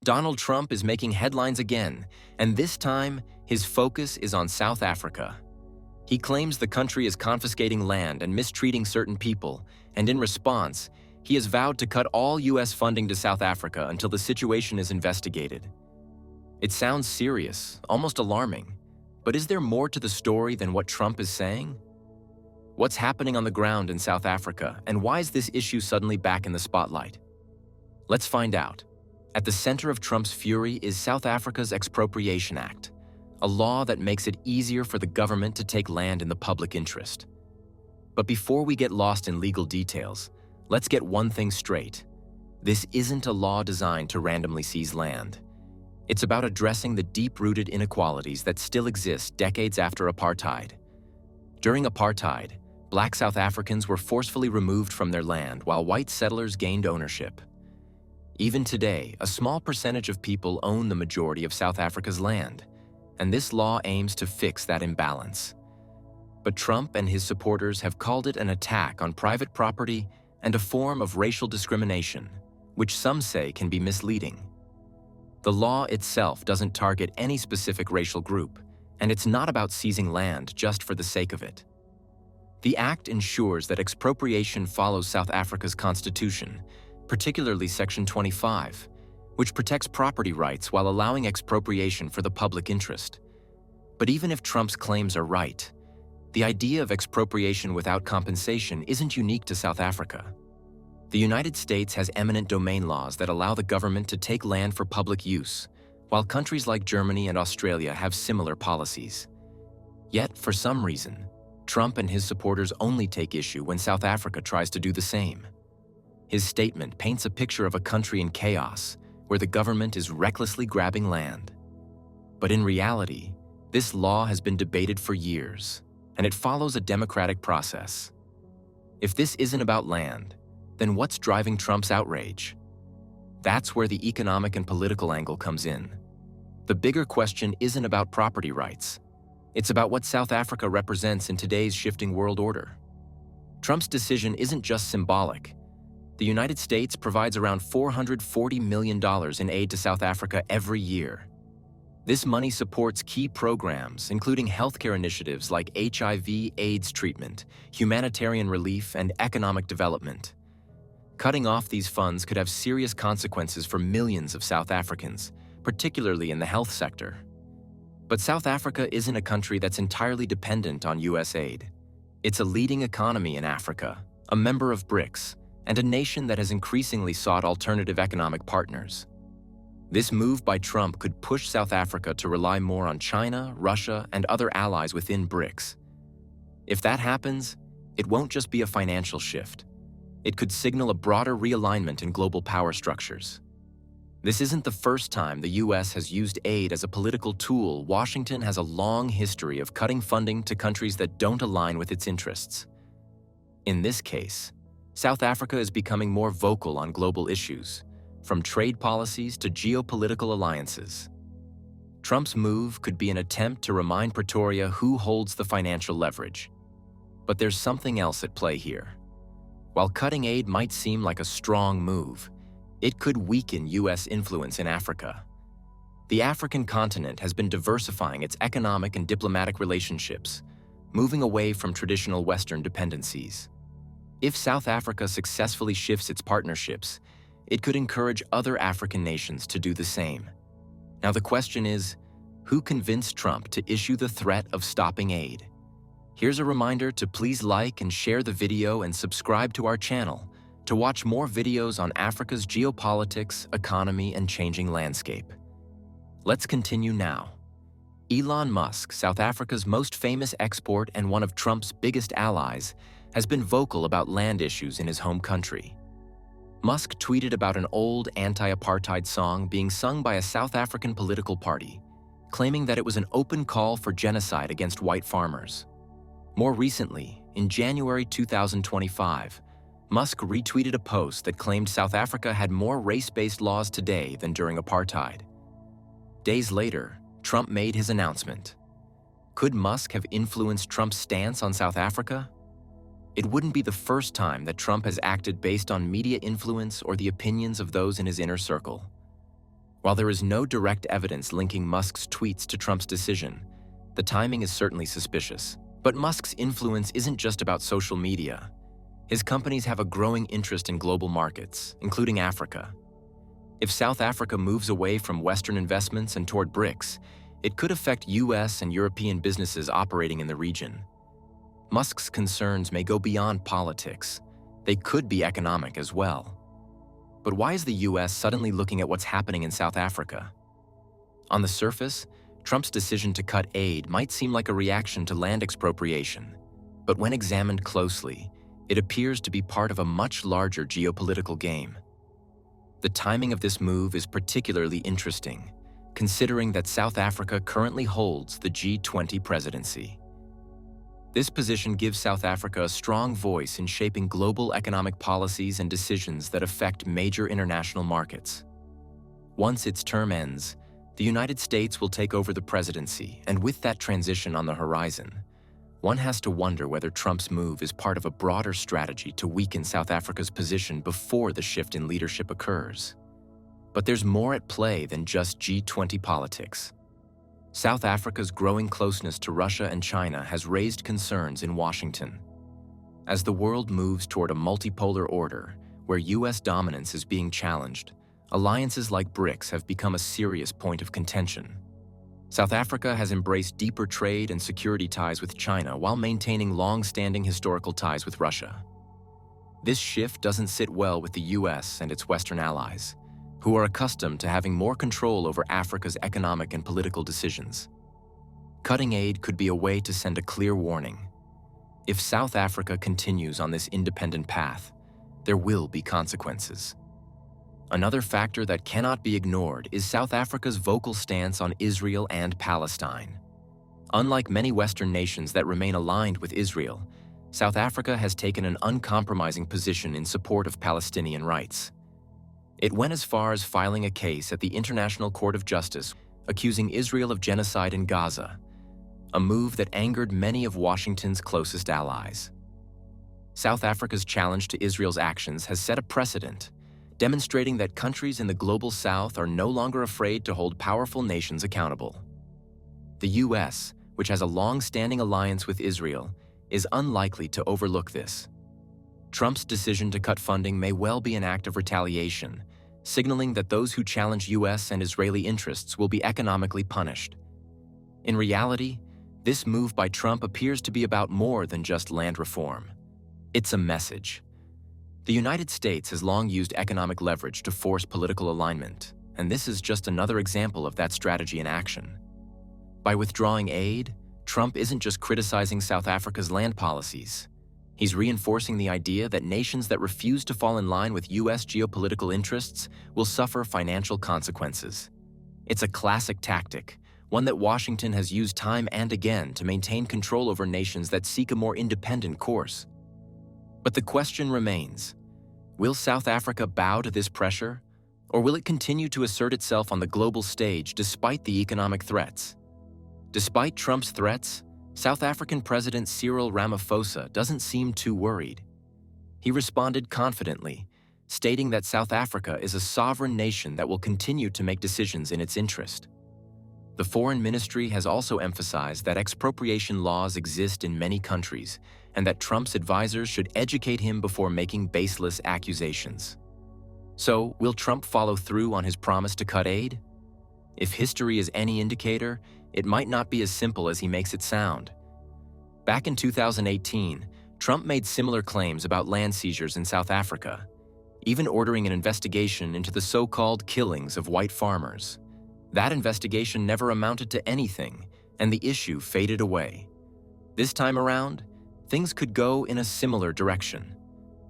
Donald Trump is making headlines again, and this time, his focus is on South Africa. He claims the country is confiscating land and mistreating certain people, and in response, he has vowed to cut all U.S. funding to South Africa until the situation is investigated. It sounds serious, almost alarming, but is there more to the story than what Trump is saying? What's happening on the ground in South Africa, and why is this issue suddenly back in the spotlight? Let's find out. At the center of Trump's fury is South Africa's Expropriation Act, a law that makes it easier for the government to take land in the public interest. But before we get lost in legal details, let's get one thing straight. This isn't a law designed to randomly seize land. It's about addressing the deep-rooted inequalities that still exist decades after apartheid. During apartheid, Black South Africans were forcefully removed from their land while white settlers gained ownership. Even today, a small percentage of people own the majority of South Africa's land, and this law aims to fix that imbalance. But Trump and his supporters have called it an attack on private property and a form of racial discrimination, which some say can be misleading. The law itself doesn't target any specific racial group, and it's not about seizing land just for the sake of it. The act ensures that expropriation follows South Africa's constitution, particularly Section 25, which protects property rights while allowing expropriation for the public interest. But even if Trump's claims are right, the idea of expropriation without compensation isn't unique to South Africa. The United States has eminent domain laws that allow the government to take land for public use, while countries like Germany and Australia have similar policies. Yet, for some reason, Trump and his supporters only take issue when South Africa tries to do the same. His statement paints a picture of a country in chaos, where the government is recklessly grabbing land. But in reality, this law has been debated for years, and it follows a democratic process. If this isn't about land, then what's driving Trump's outrage? That's where the economic and political angle comes in. The bigger question isn't about property rights. It's about what South Africa represents in today's shifting world order. Trump's decision isn't just symbolic. The United States provides around $440 million in aid to South Africa every year. This money supports key programs, including healthcare initiatives like HIV/AIDS treatment, humanitarian relief, and economic development. Cutting off these funds could have serious consequences for millions of South Africans, particularly in the health sector. But South Africa isn't a country that's entirely dependent on U.S. aid. It's a leading economy in Africa, a member of BRICS, and a nation that has increasingly sought alternative economic partners. This move by Trump could push South Africa to rely more on China, Russia, and other allies within BRICS. If that happens, it won't just be a financial shift. It could signal a broader realignment in global power structures. This isn't the first time the U.S. has used aid as a political tool. Washington has a long history of cutting funding to countries that don't align with its interests. In this case, South Africa is becoming more vocal on global issues, from trade policies to geopolitical alliances. Trump's move could be an attempt to remind Pretoria who holds the financial leverage. But there's something else at play here. While cutting aid might seem like a strong move, it could weaken U.S. influence in Africa. The African continent has been diversifying its economic and diplomatic relationships, moving away from traditional Western dependencies. If South Africa successfully shifts its partnerships, it could encourage other African nations to do the same. Now the question is, who convinced Trump to issue the threat of stopping aid? Here's a reminder to please like and share the video and subscribe to our channel to watch more videos on Africa's geopolitics, economy, and changing landscape. Let's continue now. Elon Musk, South Africa's most famous export and one of Trump's biggest allies, has been vocal about land issues in his home country. Musk tweeted about an old anti-apartheid song being sung by a South African political party, claiming that it was an open call for genocide against white farmers. More recently, in January 2025, Musk retweeted a post that claimed South Africa had more race-based laws today than during apartheid. Days later, Trump made his announcement. Could Musk have influenced Trump's stance on South Africa? It wouldn't be the first time that Trump has acted based on media influence or the opinions of those in his inner circle. While there is no direct evidence linking Musk's tweets to Trump's decision, the timing is certainly suspicious. But Musk's influence isn't just about social media. His companies have a growing interest in global markets, including Africa. If South Africa moves away from Western investments and toward BRICS, it could affect US and European businesses operating in the region. Musk's concerns may go beyond politics. They could be economic as well. But why is the US suddenly looking at what's happening in South Africa? On the surface, Trump's decision to cut aid might seem like a reaction to land expropriation. But when examined closely, it appears to be part of a much larger geopolitical game. The timing of this move is particularly interesting, considering that South Africa currently holds the G20 presidency. This position gives South Africa a strong voice in shaping global economic policies and decisions that affect major international markets. Once its term ends, the United States will take over the presidency, and with that transition on the horizon, one has to wonder whether Trump's move is part of a broader strategy to weaken South Africa's position before the shift in leadership occurs. But there's more at play than just G20 politics. South Africa's growing closeness to Russia and China has raised concerns in Washington. As the world moves toward a multipolar order, where US dominance is being challenged, alliances like BRICS have become a serious point of contention. South Africa has embraced deeper trade and security ties with China while maintaining long-standing historical ties with Russia. This shift doesn't sit well with the US and its Western allies, who are accustomed to having more control over Africa's economic and political decisions. Cutting aid could be a way to send a clear warning. If South Africa continues on this independent path, there will be consequences. Another factor that cannot be ignored is South Africa's vocal stance on Israel and Palestine. Unlike many Western nations that remain aligned with Israel, South Africa has taken an uncompromising position in support of Palestinian rights. It went as far as filing a case at the International Court of Justice accusing Israel of genocide in Gaza, a move that angered many of Washington's closest allies. South Africa's challenge to Israel's actions has set a precedent, demonstrating that countries in the global South are no longer afraid to hold powerful nations accountable. The US, which has a long-standing alliance with Israel, is unlikely to overlook this. Trump's decision to cut funding may well be an act of retaliation, signaling that those who challenge US and Israeli interests will be economically punished. In reality, this move by Trump appears to be about more than just land reform. It's a message. The United States has long used economic leverage to force political alignment, and this is just another example of that strategy in action. By withdrawing aid, Trump isn't just criticizing South Africa's land policies. He's reinforcing the idea that nations that refuse to fall in line with US geopolitical interests will suffer financial consequences. It's a classic tactic, one that Washington has used time and again to maintain control over nations that seek a more independent course. But the question remains, will South Africa bow to this pressure, or will it continue to assert itself on the global stage despite the economic threats? Despite Trump's threats, South African President Cyril Ramaphosa doesn't seem too worried. He responded confidently, stating that South Africa is a sovereign nation that will continue to make decisions in its interest. The Foreign Ministry has also emphasized that expropriation laws exist in many countries and that Trump's advisors should educate him before making baseless accusations. So, will Trump follow through on his promise to cut aid? If history is any indicator, it might not be as simple as he makes it sound. Back in 2018, Trump made similar claims about land seizures in South Africa, even ordering an investigation into the so-called killings of white farmers. That investigation never amounted to anything, and the issue faded away. This time around, things could go in a similar direction.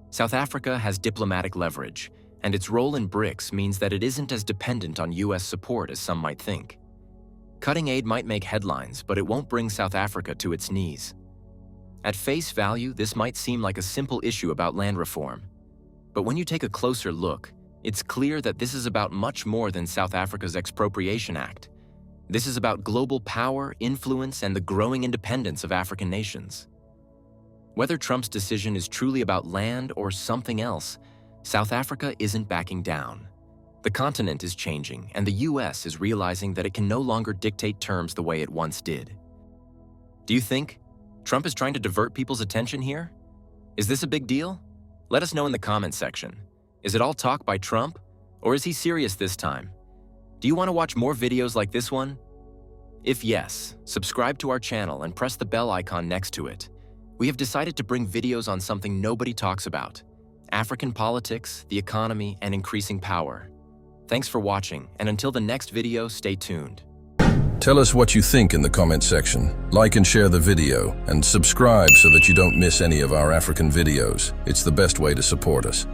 South Africa has diplomatic leverage, and its role in BRICS means that it isn't as dependent on US support as some might think. Cutting aid might make headlines, but it won't bring South Africa to its knees. At face value, this might seem like a simple issue about land reform. But when you take a closer look, it's clear that this is about much more than South Africa's Expropriation Act. This is about global power, influence, and the growing independence of African nations. Whether Trump's decision is truly about land or something else, South Africa isn't backing down. The continent is changing, and the US is realizing that it can no longer dictate terms the way it once did. Do you think Trump is trying to divert people's attention here? Is this a big deal? Let us know in the comments section. Is it all talk by Trump, or is he serious this time? Do you want to watch more videos like this one? If yes, subscribe to our channel and press the bell icon next to it. We have decided to bring videos on something nobody talks about: African politics, the economy, and increasing power. Thanks for watching, and until the next video, stay tuned. Tell us what you think in the comment section. Like and share the video, and subscribe so that you don't miss any of our African videos. It's the best way to support us.